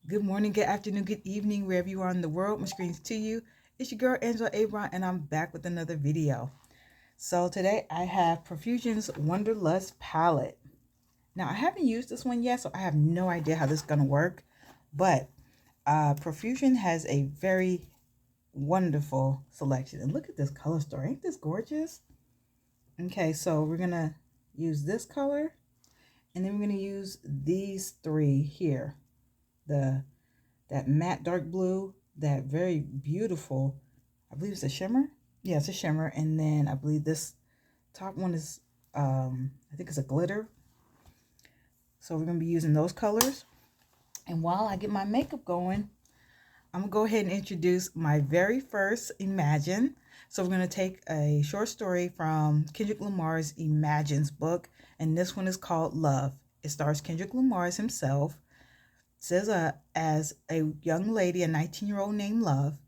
Good morning, good afternoon, good evening, wherever you are in the world. My screen's to you. It's your girl, Angela Abron, and I'm back with another video. So today I have Profusion's Wonderlust palette. Now, I haven't used this one yet, so I have no idea how this is going to work. But Profusion has a very wonderful selection. And look at this color story. Ain't this gorgeous? Okay, so we're going to use this color. And then we're going to use these three here. That matte dark blue, that very beautiful, I believe it's a shimmer. Yeah, it's a shimmer. And then I believe this top one is, I think it's a glitter. So we're going to be using those colors. And while I get my makeup going, I'm going to go ahead and introduce my very first Imagine. So we're going to take a short story from Kendrick Lamar's Imagines book. And this one is called Love. It stars Kendrick Lamar as himself. Says as a young lady, a 19-year-old named Love,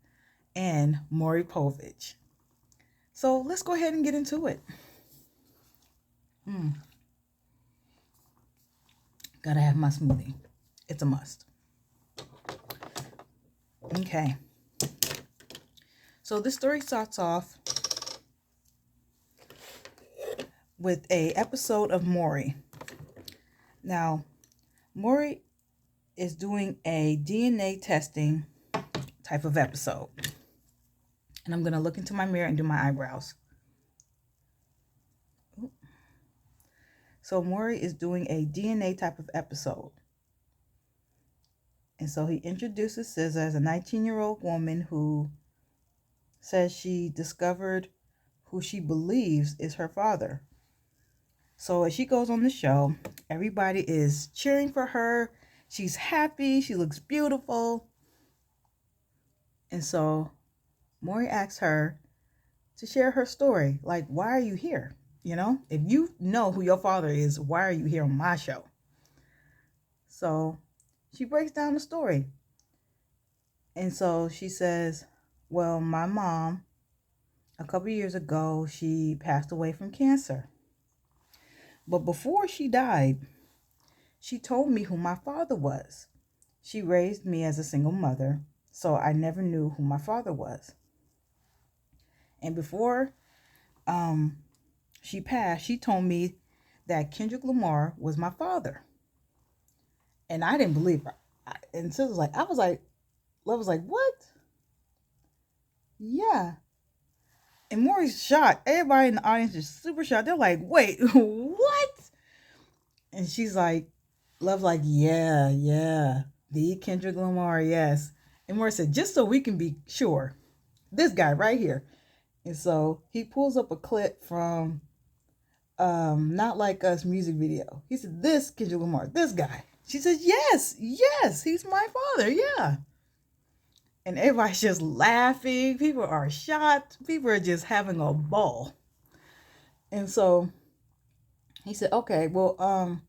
and Maury Povich. So let's go ahead and get into it. Gotta have my smoothie. It's a must. Okay. So this story starts off with a episode of Maury. Now, Maury is doing a DNA testing type of episode. And I'm going to look into my mirror and do my eyebrows. So Maury is doing a DNA type of episode. And so he introduces SZA as a 19-year-old woman who says she discovered who she believes is her father. So as she goes on the show, everybody is cheering for her. She's happy. She looks beautiful. And so Maury asks her to share her story. Like, why are you here? You know, if you know who your father is, why are you here on my show? So she breaks down the story. And so she says, well, my mom, a couple years ago, she passed away from cancer. But before she died, she told me who my father was. She raised me as a single mother, so I never knew who my father was. And before she passed, she told me that Kendrick Lamar was my father. And I didn't believe her. And so Love was like, what? Yeah. And Maury's shocked. Everybody in the audience is super shocked. They're like, wait, what? And she's like, Love's like, yeah. The Kendrick Lamar, yes. And Maury said, just so we can be sure, this guy right here. And so he pulls up a clip from Not Like Us music video. He said, this Kendrick Lamar, this guy. She says, yes, he's my father, yeah. And everybody's just laughing. People are shocked. People are just having a ball. And so he said, okay, well,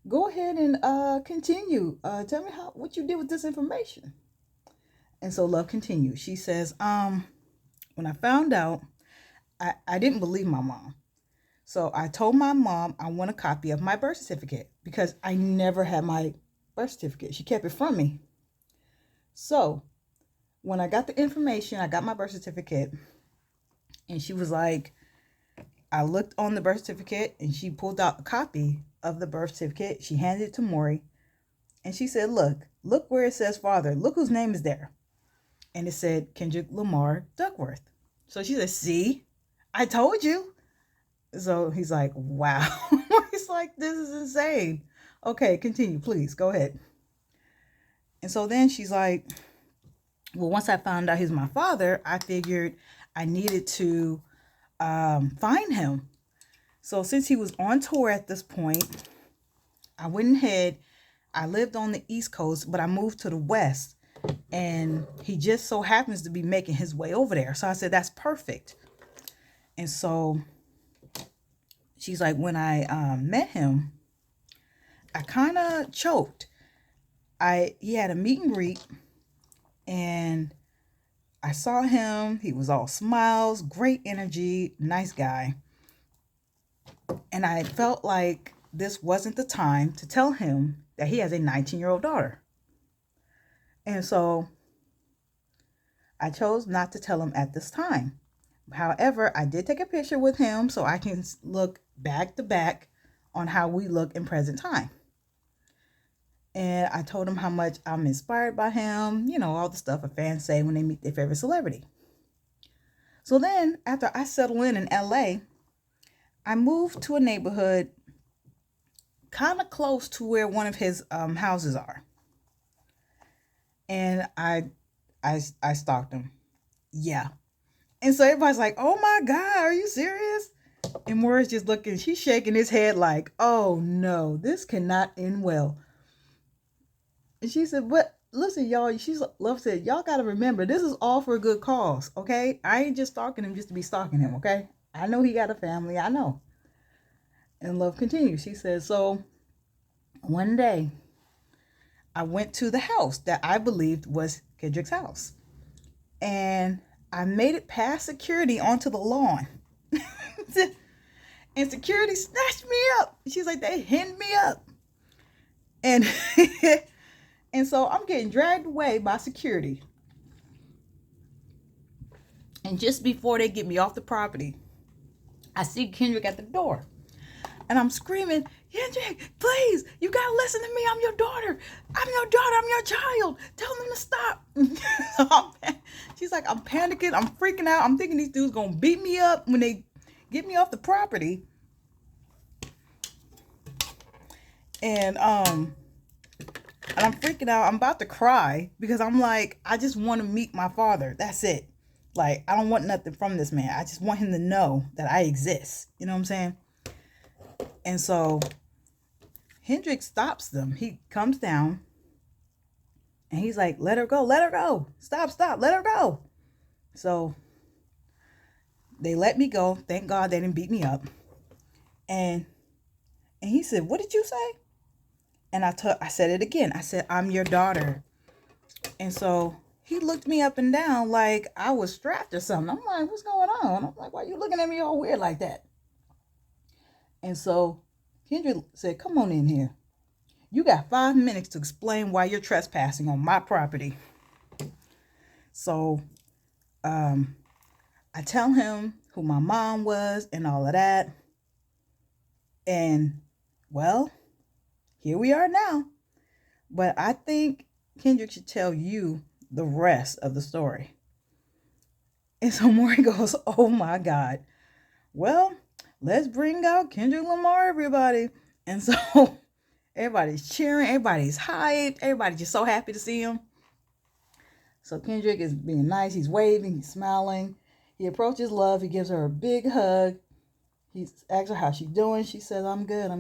go ahead and continue. Tell me what you did with this information. And so Love continues. She says, when I found out, I didn't believe my mom. So I told my mom I want a copy of my birth certificate because I never had my birth certificate. She kept it from me. So when I got the information, I got my birth certificate, and she was like, I looked on the birth certificate, and she pulled out a copy of the birth certificate. She handed it to Maury, and she said, look where it says father. Look whose name is there. And it said Kendrick Lamar Duckworth. So she said, see, I told you. So he's like, wow. He's like, this is insane. Okay, continue, please. Go ahead. And so then she's like, well, once I found out he's my father, I figured I needed to find him. So since he was on tour at this point, I went ahead. I lived on the East Coast, but I moved to the West. And he just so happens to be making his way over there. So I said, that's perfect. And so she's like, when I met him, I kind of choked. He had a meet and greet, and I saw him. He was all smiles, great energy, nice guy. And I felt like this wasn't the time to tell him that he has a 19-year-old daughter. And so I chose not to tell him at this time. However, I did take a picture with him so I can look back to back on how we look in present time. And I told him how much I'm inspired by him, all the stuff a fans say when they meet their favorite celebrity. So then, after I settled in LA, I moved to a neighborhood kind of close to where one of his houses are. And I stalked him. Yeah. And so everybody's like, oh my God, are you serious? And Morris just looking, she's shaking his head like, oh no, this cannot end well. And she said, but listen, y'all, Love said, y'all got to remember, this is all for a good cause, okay? I ain't just stalking him just to be stalking him, okay? I know he got a family, I know. And Love continues. She says, so one day I went to the house that I believed was Kendrick's house. And I made it past security onto the lawn. And security snatched me up. She's like, they hemmed me up. And and so I'm getting dragged away by security. And just before they get me off the property, I see Kendrick at the door. And I'm screaming, Kendrick, please, you gotta listen to me. I'm your daughter. I'm your child. Tell them to stop. She's like, I'm panicking. I'm freaking out. I'm thinking these dudes gonna beat me up when they get me off the property. And I'm freaking out. I'm about to cry because I'm like, I just want to meet my father. That's it. Like, I don't want nothing from this man. I just want him to know that I exist. You know what I'm saying? And so Hendrix stops them. He comes down and he's like, let her go. Let her go. Stop. Let her go. So they let me go. Thank God they didn't beat me up. And he said, what did you say? And I said it again. I said, I'm your daughter. And so he looked me up and down like I was strapped or something. I'm like, what's going on? I'm like, why are you looking at me all weird like that? And so Kendrick said, come on in here. You got 5 minutes to explain why you're trespassing on my property. So I tell him who my mom was and all of that. And, well, here we are now. But I think Kendrick should tell you the rest of the story. And so Maury goes, oh my God. Well, let's bring out Kendrick Lamar, everybody. And so everybody's cheering, everybody's hyped, everybody's just so happy to see him. So Kendrick is being nice, he's waving, he's smiling. He approaches Love, he gives her a big hug. He asks her how she's doing. She says, I'm good.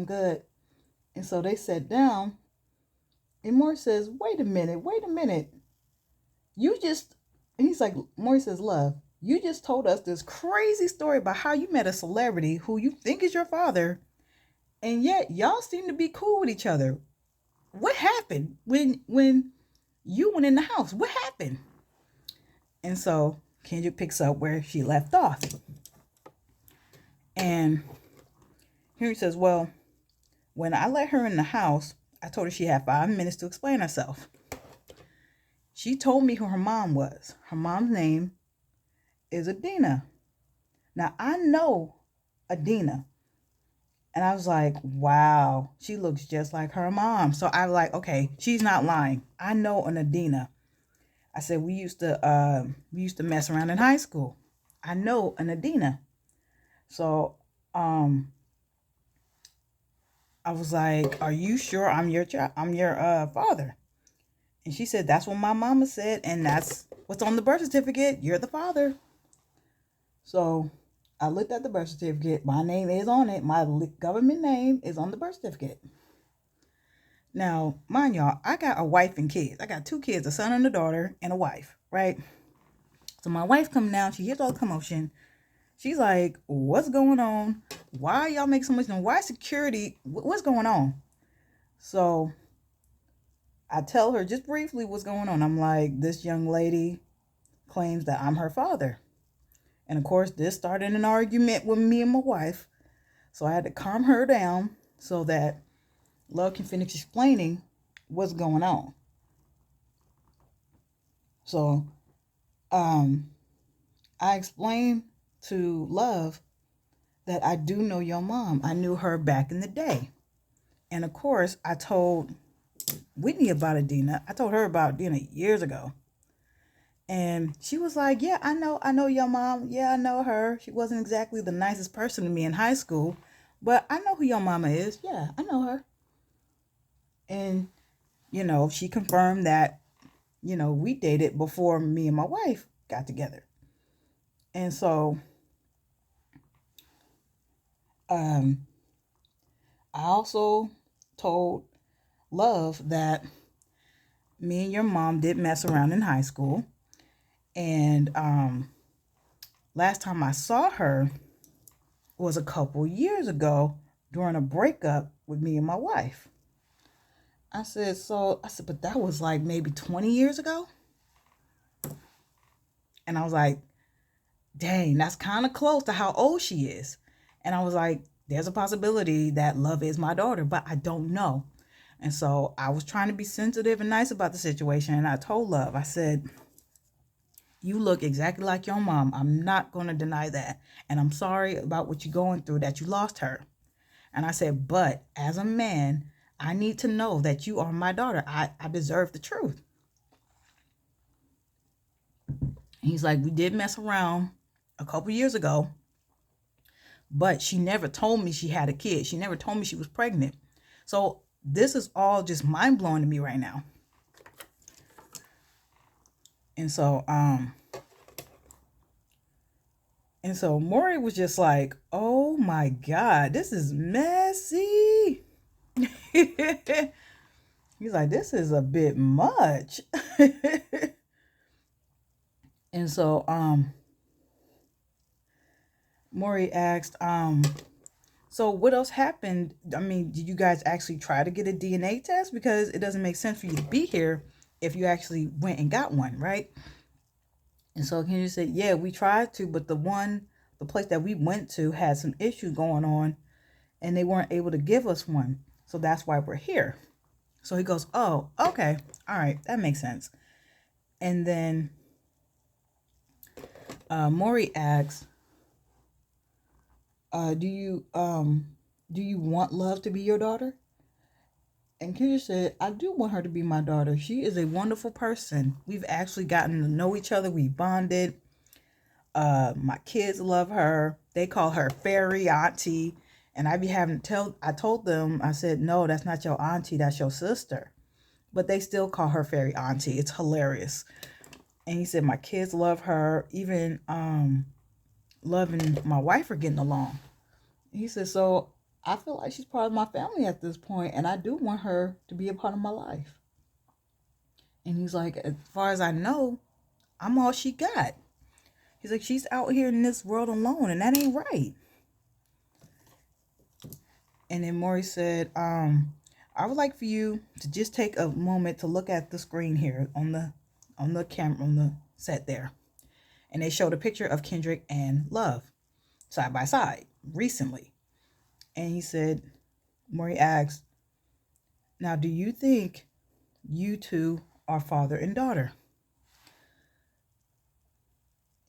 And so they sat down. And Maury says, wait a minute. And he's like, Maury says, Love, you just told us this crazy story about how you met a celebrity who you think is your father. And yet y'all seem to be cool with each other. What happened when you went in the house? What happened? And so Kendrick picks up where she left off. And Henry says, well, when I let her in the house, I told her she had 5 minutes to explain herself. She told me who her mom was. Her mom's name is Adina. Now, I know Adina. And I was like, wow, she looks just like her mom. So I was like, okay, she's not lying. I know an Adina. I said, we used to mess around in high school. I know an Adina. So I was like, are you sure I'm your father? And she said, that's what my mama said, and that's what's on the birth certificate. You're the father. So I looked at the birth certificate. My name is on it. My government name is on the birth certificate. Now, mind y'all, I got a wife and kids. I got 2 kids, a son and a daughter, and a wife, right? So my wife comes down. She hears all the commotion. She's like, what's going on? Why y'all make so much noise? Why security? What's going on? So I tell her just briefly what's going on. I'm like, this young lady claims that I'm her father. And of course, this started an argument with me and my wife. So I had to calm her down so that Love can finish explaining what's going on. So um, I explained to Love that I do know your mom. I knew her back in the day. And of course, I told Whitney about Adina. I told her about Adina years ago. And she was like, "Yeah, I know your mom. Yeah, I know her. She wasn't exactly the nicest person to me in high school, but I know who your mama is. Yeah, I know her." And, she confirmed that, we dated before me and my wife got together. And so, um, I also told Love that me and your mom did mess around in high school. And last time I saw her was a couple years ago during a breakup with me and my wife. I said, but that was like maybe 20 years ago. And I was like, dang, that's kind of close to how old she is. And I was like, there's a possibility that Love is my daughter, but I don't know. And so I was trying to be sensitive and nice about the situation. And I told Love, I said, you look exactly like your mom. I'm not going to deny that. And I'm sorry about what you're going through, that you lost her. And I said, but as a man, I need to know that you are my daughter. I deserve the truth. And he's like, we did mess around a couple years ago, but she never told me she had a kid. She never told me she was pregnant. So this is all just mind blowing to me right now. And so, Maury was just like, oh my God, this is messy. He's like, this is a bit much. And so, Maury asked, so what else happened? I mean, did you guys actually try to get a DNA test? Because it doesn't make sense for you to be here if you actually went and got one, right? And so Kendrick said, yeah, we tried to, but the place that we went to had some issues going on and they weren't able to give us one. So that's why we're here. So he goes, oh, okay. All right. That makes sense. And then Maury asks, do you want Love to be your daughter? And Kendrick said, I do want her to be my daughter. She is a wonderful person. We've actually gotten to know each other. We bonded. My kids love her. They call her fairy auntie. And I told them, I said, no, that's not your auntie, that's your sister. But they still call her fairy auntie. It's hilarious. And he said, my kids love her. Even Love and my wife are getting along. He said, so I feel like she's part of my family at this point, and I do want her to be a part of my life. And he's like, as far as I know, I'm all she got. He's like, she's out here in this world alone, and that ain't right. And then Maury said, I would like for you to just take a moment to look at the screen here on the camera, on the set there. And they showed a picture of Kendrick and Love side by side recently. And he said, Maury asked, now, do you think you two are father and daughter?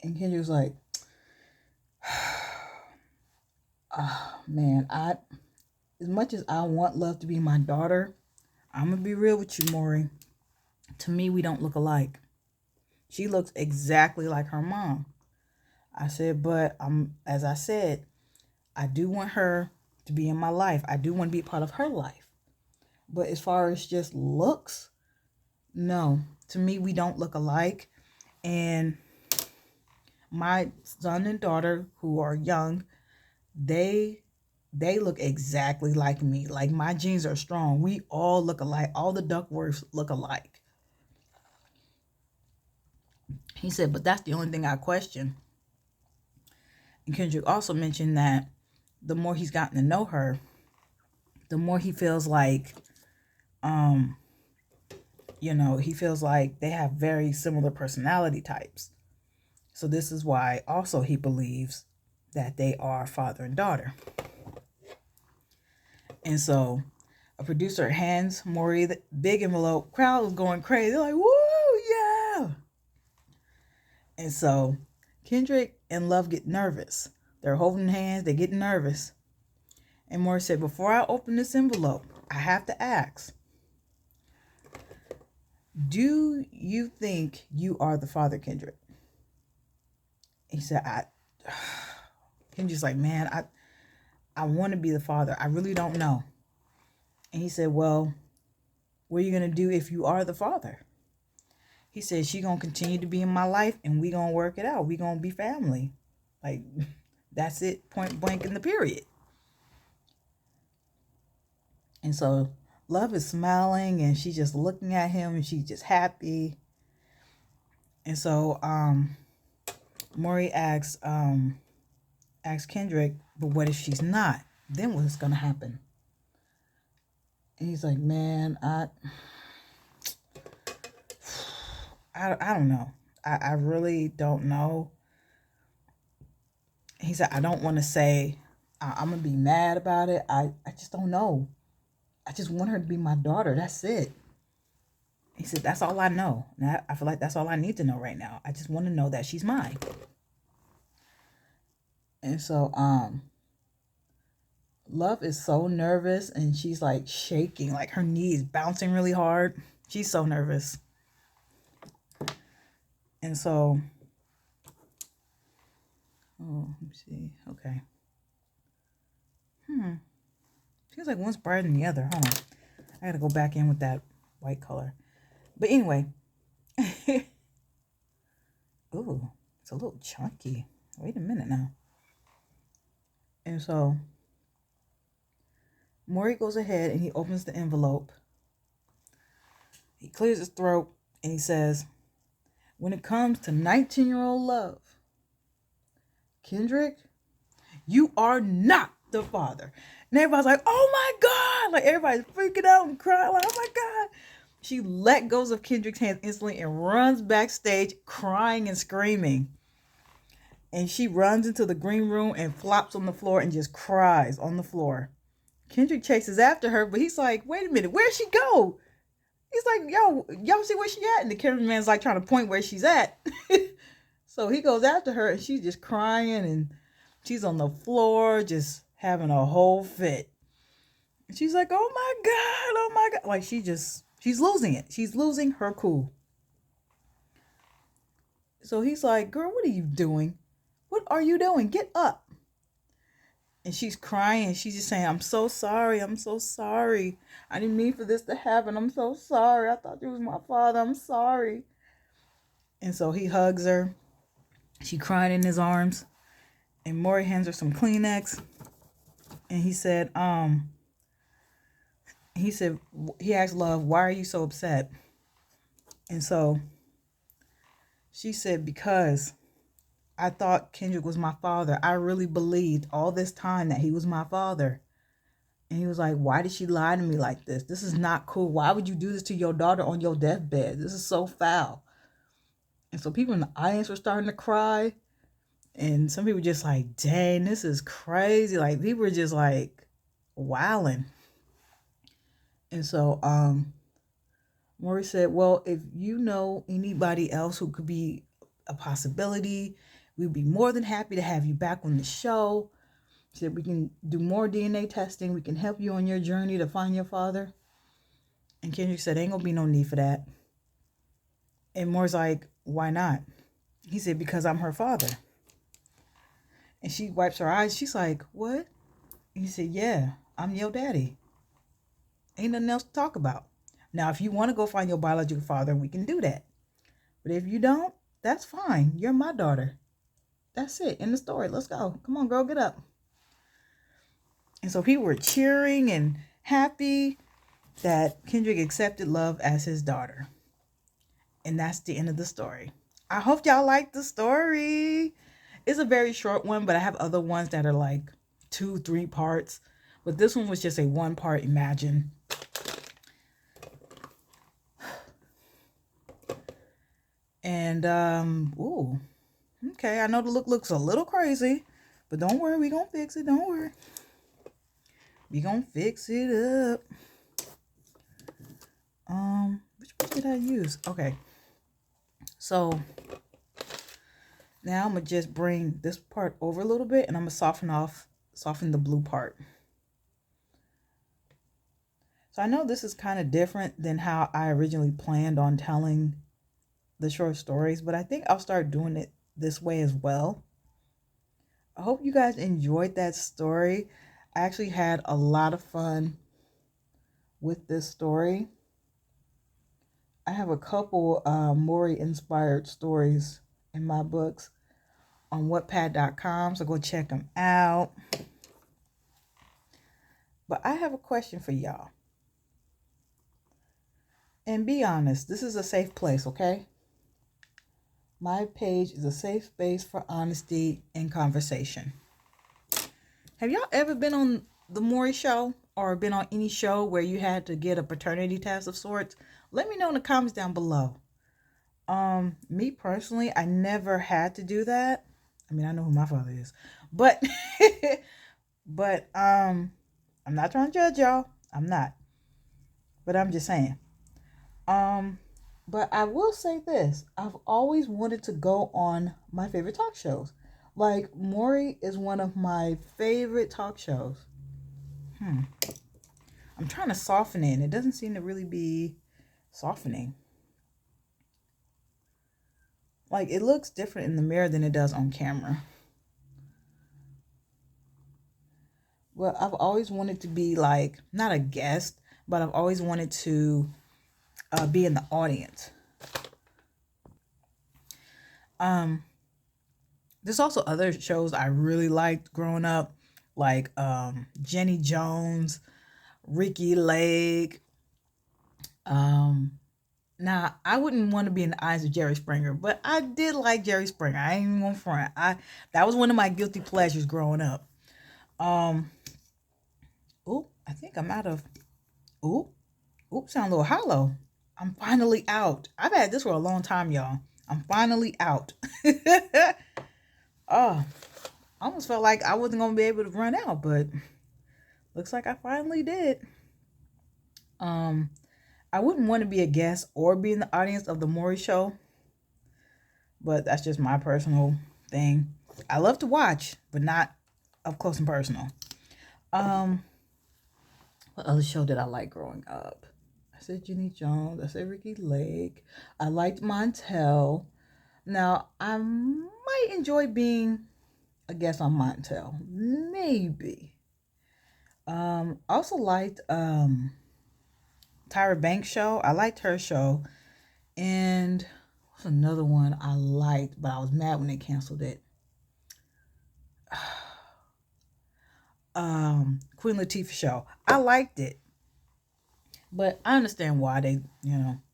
And Kendrick was like, oh, man, as much as I want Love to be my daughter, I'm going to be real with you, Maury. To me, we don't look alike. She looks exactly like her mom. I said, but as I said, I do want her to be in my life. I do want to be a part of her life. But as far as just looks, no. To me, we don't look alike. And my son and daughter, who are young, they look exactly like me. Like, my genes are strong. We all look alike. All the Duckworths look alike. He said, but that's the only thing I question. And Kendrick also mentioned that the more he's gotten to know her, the more he feels like, he feels like they have very similar personality types. So this is why also he believes that they are father and daughter. And so a producer hands Maury the big envelope. Crowd was going crazy. They're like, woo, yeah. And so Kendrick and Love get nervous. They're holding hands, they get nervous. And Maury said, before I open this envelope, I have to ask, do you think you are the father, Kendrick? He said, Kendrick's like, man, I want to be the father. I really don't know. And he said, well, what are you going to do if you are the father? He said, she going to continue to be in my life and we going to work it out. We going to be family. Like, that's it, point blank in the period. And so Love is smiling and she's just looking at him and she's just happy. And so Maury asks Kendrick, but what if she's not? Then what's going to happen? And he's like, man, I don't know. I really don't know. He said, I don't want to say I'm going to be mad about it. I just don't know. I just want her to be my daughter. That's it. He said, that's all I know. And I feel like that's all I need to know right now. I just want to know that she's mine. And so Love is so nervous and she's like shaking, like her knees bouncing really hard. She's so nervous. And so, let me see. Okay. Feels like one's brighter than the other. Hold on. I gotta go back in with that white color. But anyway. Ooh, it's a little chunky. Wait a minute now. And so Maury goes ahead and he opens the envelope. He clears his throat and he says, when it comes to 19-year-old Love, Kendrick, you are not the father. And everybody's like, oh my God. Like everybody's freaking out and crying. Like, oh my God. She let go of Kendrick's hands instantly and runs backstage crying and screaming. And she runs into the green room and flops on the floor and just cries on the floor. Kendrick chases after her, but he's like, wait a minute, where'd she go? He's like, yo, y'all see where she at? And the cameraman's like trying to point where she's at. So he goes after her and she's just crying and she's on the floor just having a whole fit. And she's like, oh my God, oh my God. Like she's losing it. She's losing her cool. So he's like, girl, what are you doing? What are you doing? Get up. And she's crying. She's just saying, I'm so sorry. I'm so sorry. I didn't mean for this to happen. I'm so sorry. I thought you was my father. I'm sorry. And so he hugs her. She cried in his arms. And Maury hands her some Kleenex. And he said, he asked Love, why are you so upset? And so she said, because I thought Kendrick was my father. I really believed all this time that he was my father. And he was like, why did she lie to me like this? This is not cool. Why would you do this to your daughter on your deathbed? This is so foul. And so people in the audience were starting to cry. And some people just like, dang, this is crazy. Like people were just like wilding. And so Maury said, well, if you know anybody else who could be a possibility, we'd be more than happy to have you back on the show. She said, we can do more DNA testing. We can help you on your journey to find your father. And Kendrick said, ain't gonna be no need for that. And Maury's like, why not? He said, because I'm her father. And she wipes her eyes. She's like, what? And he said, yeah, I'm your daddy. Ain't nothing else to talk about. Now, if you want to go find your biological father, we can do that. But if you don't, that's fine. You're my daughter. That's it. End the story. Let's go. Come on, girl, get up. And so people were cheering and happy that Kendrick accepted Love as his daughter. And that's the end of the story. I hope y'all liked the story. It's a very short one, but I have other ones that are like 2-3 parts. But this one was just a 1-part Imagine. And, okay, I know the look looks a little crazy, but don't worry, we gonna fix it, don't worry. We gonna fix it up. Which one did I use? Okay, so Now I'm going to just bring this part over a little bit, and I'm going to soften the blue part. So I know this is kind of different than how I originally planned on telling the short stories, but I think I'll start doing it this way as well. I hope you guys enjoyed that story. I actually had a lot of fun with this story. I have a couple Maury inspired stories in my books on Wattpad.com, so go check them out. But I have a question for y'all. And be honest, this is a safe place, okay? My page is a safe space for honesty and conversation. Have y'all ever been on the Maury show or been on any show where you had to get a paternity test of sorts? Let me know in the comments down below. Me personally, I never had to do that. I mean, I know who my father is, but I'm not trying to judge y'all. I'm not. But I'm just saying. But I will say this. I've always wanted to go on my favorite talk shows. Like, Maury is one of my favorite talk shows. I'm trying to soften it, and it doesn't seem to really be softening. Like, it looks different in the mirror than it does on camera. Well, I've always wanted to be like, not a guest, but I've always wanted to be in the audience. There's also other shows I really liked growing up, like Jenny Jones, Ricky Lake. Now, I wouldn't want to be in the eyes of Jerry Springer, but I did like Jerry Springer. I ain't even gonna front. That was one of my guilty pleasures growing up. I think I'm out of. Sound a little hollow. I'm finally out. I've had this for a long time, y'all. I'm finally out. I almost felt like I wasn't gonna be able to run out, but looks like I finally did. I wouldn't want to be a guest or be in the audience of the Maury show, but that's just my personal thing. I love to watch, but not up close and personal. What other show did I like growing up? I said Jenny Jones. I said Ricky Lake. I liked Montel. Now, I might enjoy being a guest on Montel. Maybe. Also liked Tyra Banks' show. I liked her show. And what's another one I liked, but I was mad when they canceled it? Queen Latifah show. I liked it. But I understand why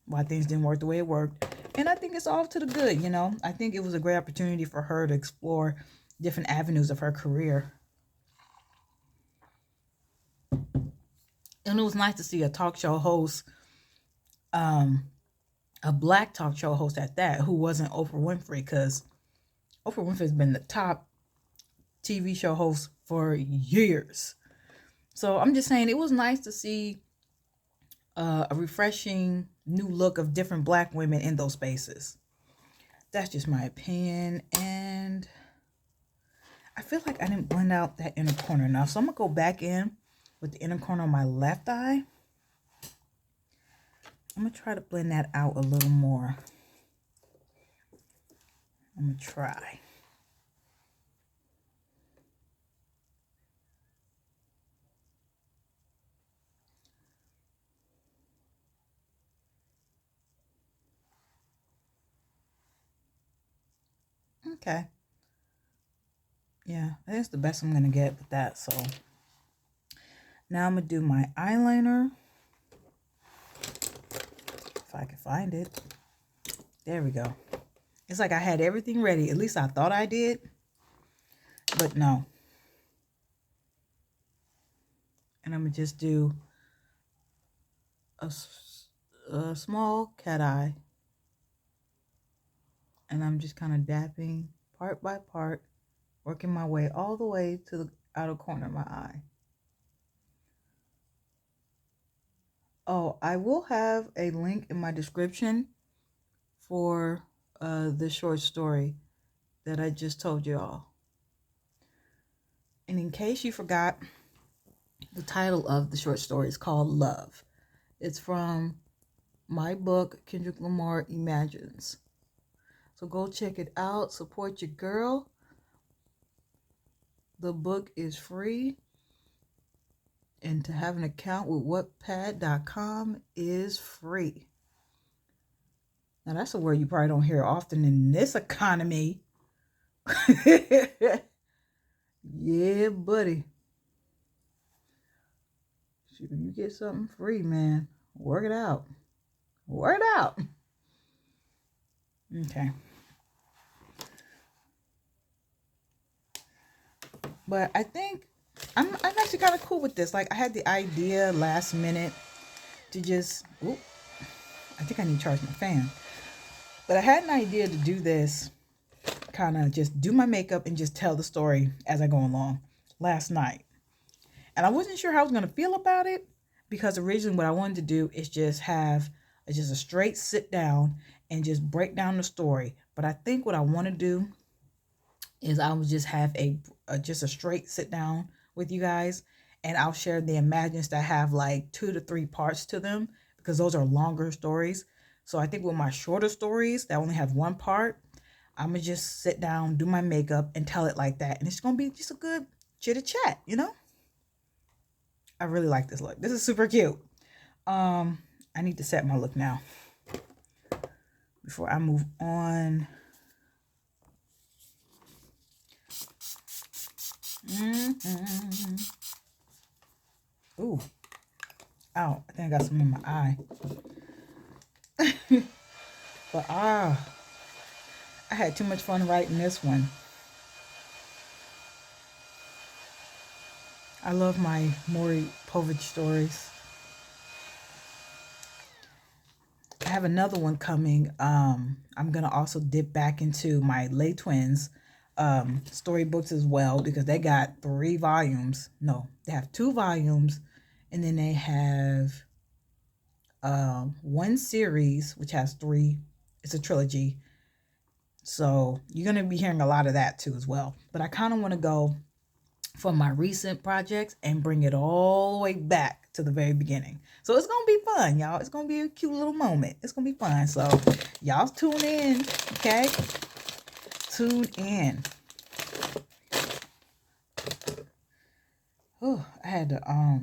why things didn't work the way it worked. And I think it's all to the good, I think it was a great opportunity for her to explore different avenues of her career. And it was nice to see a talk show host, a black talk show host at that, who wasn't Oprah Winfrey, because Oprah Winfrey has been the top TV show host for years. So I'm just saying, it was nice to see a refreshing new look of different black women in those spaces. That's just my opinion. And I feel like I didn't blend out that inner corner enough. So I'm going to go back in with the inner corner on my left eye. I'm going to try to blend that out a little more. I'm going to try. Okay. Yeah, that's the best I'm going to get with that. So now I'm going to do my eyeliner. If I can find it. There we go. It's like I had everything ready. At least I thought I did. But no. And I'm going to just do a small cat eye. And I'm just kind of dapping part by part, working my way all the way to the outer corner of my eye. Oh, I will have a link in my description for the short story that I just told you all. And in case you forgot, the title of the short story is called Love. It's from my book, Kendrick Lamar Imagines. So go check it out. Support your girl. The book is free. And to have an account with Wattpad.com is free. Now that's a word you probably don't hear often in this economy. Yeah, buddy. Shoot, you get something free, man. Work it out. Work it out. Okay. But I think I'm actually kind of cool with this. Like, I had the idea last minute to just, I think I need to charge my fan. But I had an idea to do this, kind of just do my makeup and just tell the story as I go along last night. And I wasn't sure how I was going to feel about it, because originally what I wanted to do is just have just a straight sit down and just break down the story. But I think what I want to do is I would just have just a straight sit down with you guys, and I'll share the imagines that have like 2 to 3 parts to them, because those are longer stories. So I think with my shorter stories that only have 1 part, I'm gonna just sit down, do my makeup, and tell it like that, and it's gonna be just a good chitter chat, you know. I really like this look. This is super cute. I need to set my look now before I move on. Ooh. Ow, I think I got some in my eye. But I had too much fun writing this one. I love my Maury Povich stories. I have another one coming. I'm gonna also dip back into my Lay Twins storybooks as well, because they got 3 volumes. No, they have 2 volumes, and then they have 1 series which has 3. It's a trilogy, so you're gonna be hearing a lot of that too as well. But I kind of want to go from my recent projects and bring it all the way back to the very beginning. So it's gonna be fun, y'all. It's gonna be a cute little moment. It's gonna be fun. So y'all tune in, okay? Tune in. Oh, I had to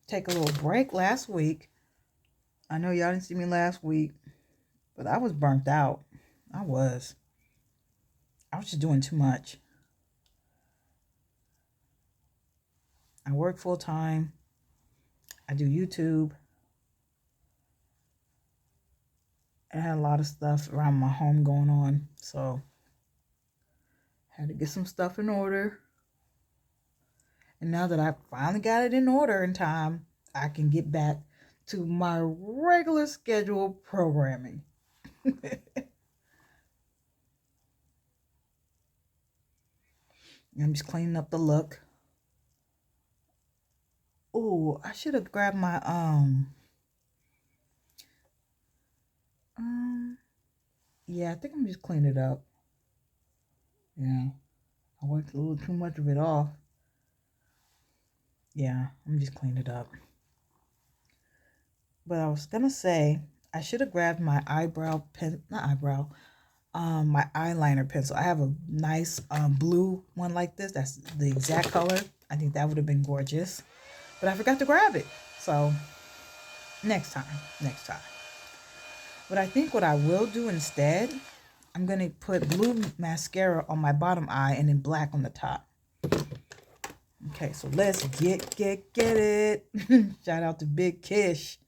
take a little break last week. I know y'all didn't see me last week, but I was burnt out. I was just doing too much. I work full time. I do YouTube. I had a lot of stuff around my home going on, so I had to get some stuff in order. And now that I finally got it in order in time, I can get back to my regular scheduled programming. I'm just cleaning up the look. Oh, I should have grabbed my yeah, I think I'm just cleaning it up. Yeah, I worked a little too much of it off. Yeah, I'm just cleaning it up. But I was gonna say I should have grabbed my my eyeliner pencil. I have a nice blue one like this. That's the exact color. I think that would have been gorgeous, but I forgot to grab it. So next time. But I think what I will do instead, I'm gonna put blue mascara on my bottom eye and then black on the top. Okay, so let's get it. Shout out to Big Kish.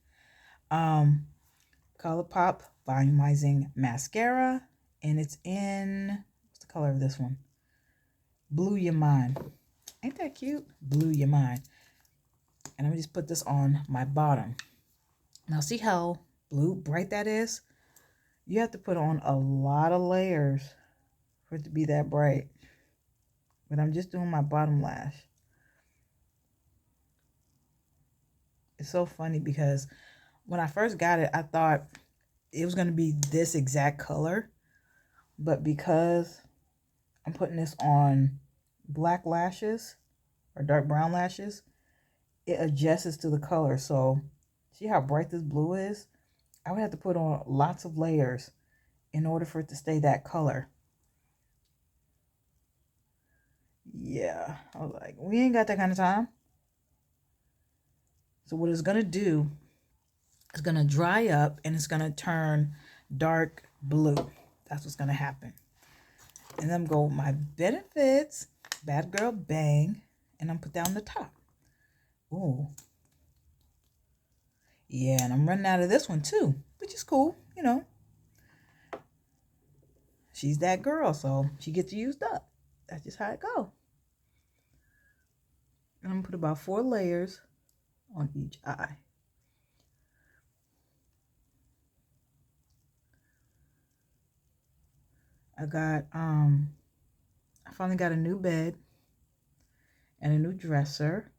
ColourPop volumizing mascara, and it's in, what's the color of this one? Blew Your Mind. Ain't that cute? Blew Your Mind. And I'm gonna just put this on my bottom. Now see how bright that is? You have to put on a lot of layers for it to be that bright. But I'm just doing my bottom lash. It's so funny because when I first got it, I thought it was going to be this exact color. But because I'm putting this on black lashes or dark brown lashes. It adjusts to the color. So see how bright this blue is? I would have to put on lots of layers in order for it to stay that color. Yeah, I was like, we ain't got that kind of time. So what it's going to do is going to dry up and it's going to turn dark blue. That's what's going to happen. And then I'm going with my Benefits Bad Girl Bang, and I'm put down the top. Ooh. Yeah, and I'm running out of this one too, which is cool, you know. She's that girl, so she gets used up. That's just how it goes. And I'm going to put about 4 layers on each eye. I finally got a new bed and a new dresser.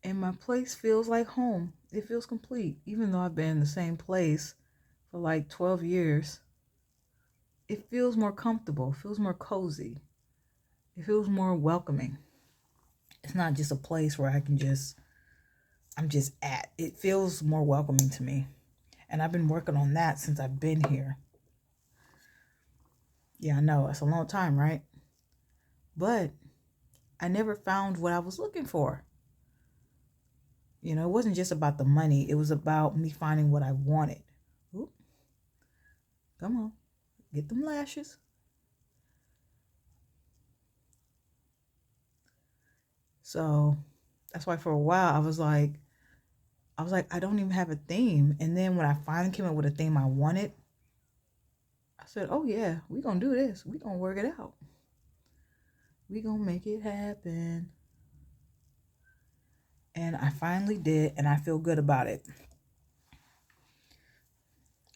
And my place feels like home. It feels complete. Even though I've been in the same place for like 12 years, it feels more comfortable. It feels more cozy. It feels more welcoming. It's not just a place where I'm just at. It feels more welcoming to me. And I've been working on that since I've been here. Yeah, I know. It's a long time, right? But I never found what I was looking for. You know, it wasn't just about the money. It was about me finding what I wanted. Ooh. Come on. Get them lashes. So that's why for a while I was like, I don't even have a theme. And then when I finally came up with a theme I wanted, I said, oh yeah, we're going to do this. We're going to work it out. We're going to make it happen. And I finally did, and I feel good about it.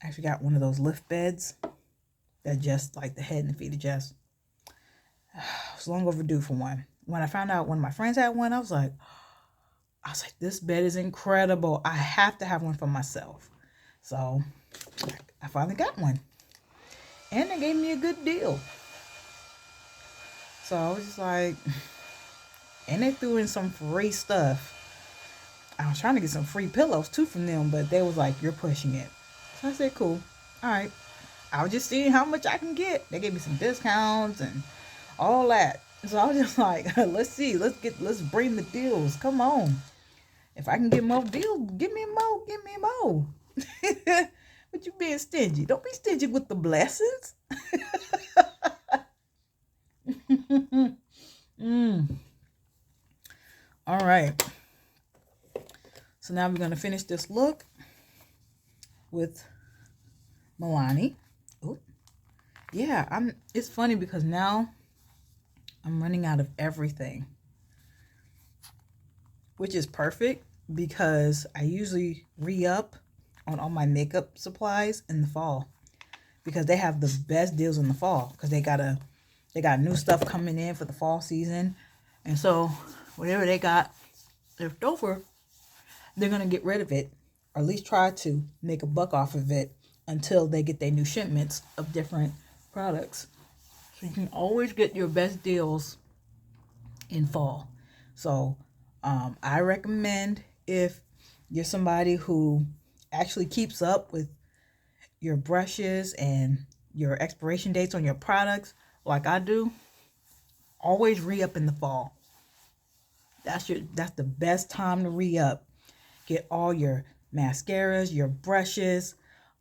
I actually got one of those lift beds that just like the head and the feet adjust. I was long overdue for one. When I found out one of my friends had one, I was like, this bed is incredible. I have to have one for myself. So I finally got one. And they gave me a good deal. So I was just like, and they threw in some free stuff. I was trying to get some free pillows too from them, but they was like, you're pushing it. So I said, cool. All right. I was just seeing how much I can get. They gave me some discounts and all that. So I was just like, let's see. Let's bring the deals. Come on. If I can get more deals, give me more. Give me more. But you being stingy. Don't be stingy with the blessings. All right. So now we're going to finish this look with Milani. Ooh. Yeah, it's funny because now I'm running out of everything, which is perfect because I usually re-up on all my makeup supplies in the fall because they have the best deals in the fall because they got new stuff coming in for the fall season. And so whatever they got left over, they're going to get rid of it, or at least try to make a buck off of it until they get their new shipments of different products. So you can always get your best deals in fall. So I recommend, if you're somebody who actually keeps up with your brushes and your expiration dates on your products like I do, always re-up in the fall. That's the best time to re-up. Get all your mascaras, your brushes,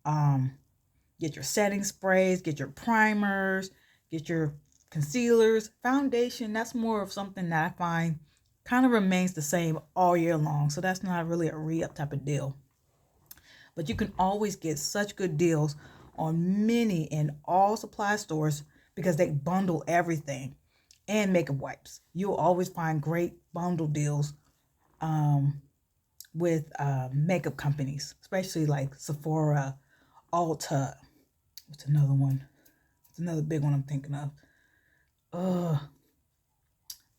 get your setting sprays, get your primers, get your concealers, foundation. That's more of something that I find kind of remains the same all year long. So that's not really a re-up type of deal. But you can always get such good deals on many and all supply stores because they bundle everything, and makeup wipes. You'll always find great bundle deals with makeup companies, especially like Sephora, Ulta. What's another one? It's another big one I'm thinking of.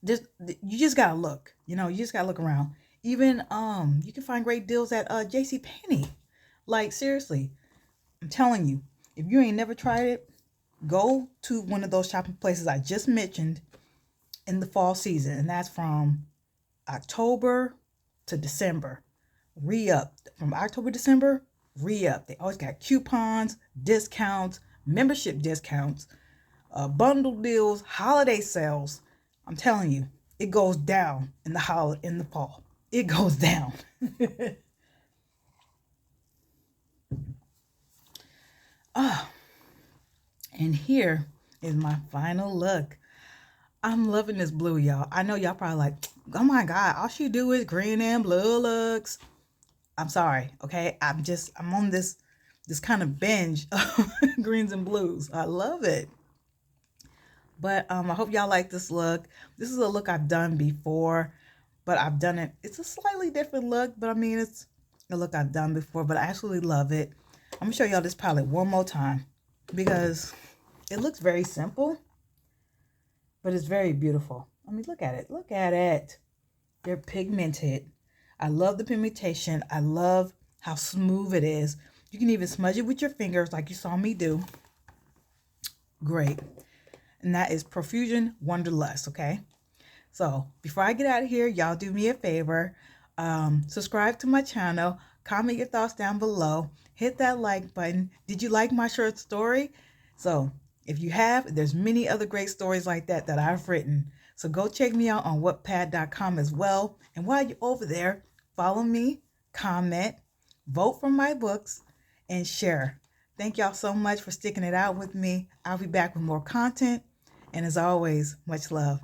You just gotta look. You just gotta look around. Even you can find great deals at JCPenney. Like seriously, I'm telling you, if you ain't never tried it, go to one of those shopping places I just mentioned in the fall season, and that's from October to December. Re-up. From October, December, re-up. They always got coupons, discounts, membership discounts, bundle deals, holiday sales. I'm telling you, it goes down in the fall. It goes down. Ah, and here is my final look. I'm loving this blue, y'all. I know y'all probably like, oh my God, all she do is green and blue looks. I'm sorry, okay? I'm on this kind of binge of greens and blues. I love it. But I hope y'all like this look. This is a look I've done before, but I've done it. It's a slightly different look, but I mean, it's a look I've done before, but I absolutely love it. I'm gonna show y'all this palette one more time because it looks very simple, but it's very beautiful. I mean, look at it. Look at it. They're pigmented. I love the pigmentation. I love how smooth it is. You can even smudge it with your fingers like you saw me do. Great. And that is Profusion Wanderlust, okay? So before I get out of here, y'all do me a favor. Subscribe to my channel. Comment your thoughts down below. Hit that like button. Did you like my short story? So if you have, there's many other great stories like that I've written. So go check me out on Wattpad.com as well. And while you're over there, follow me, comment, vote for my books, and share. Thank y'all so much for sticking it out with me. I'll be back with more content. And as always, much love.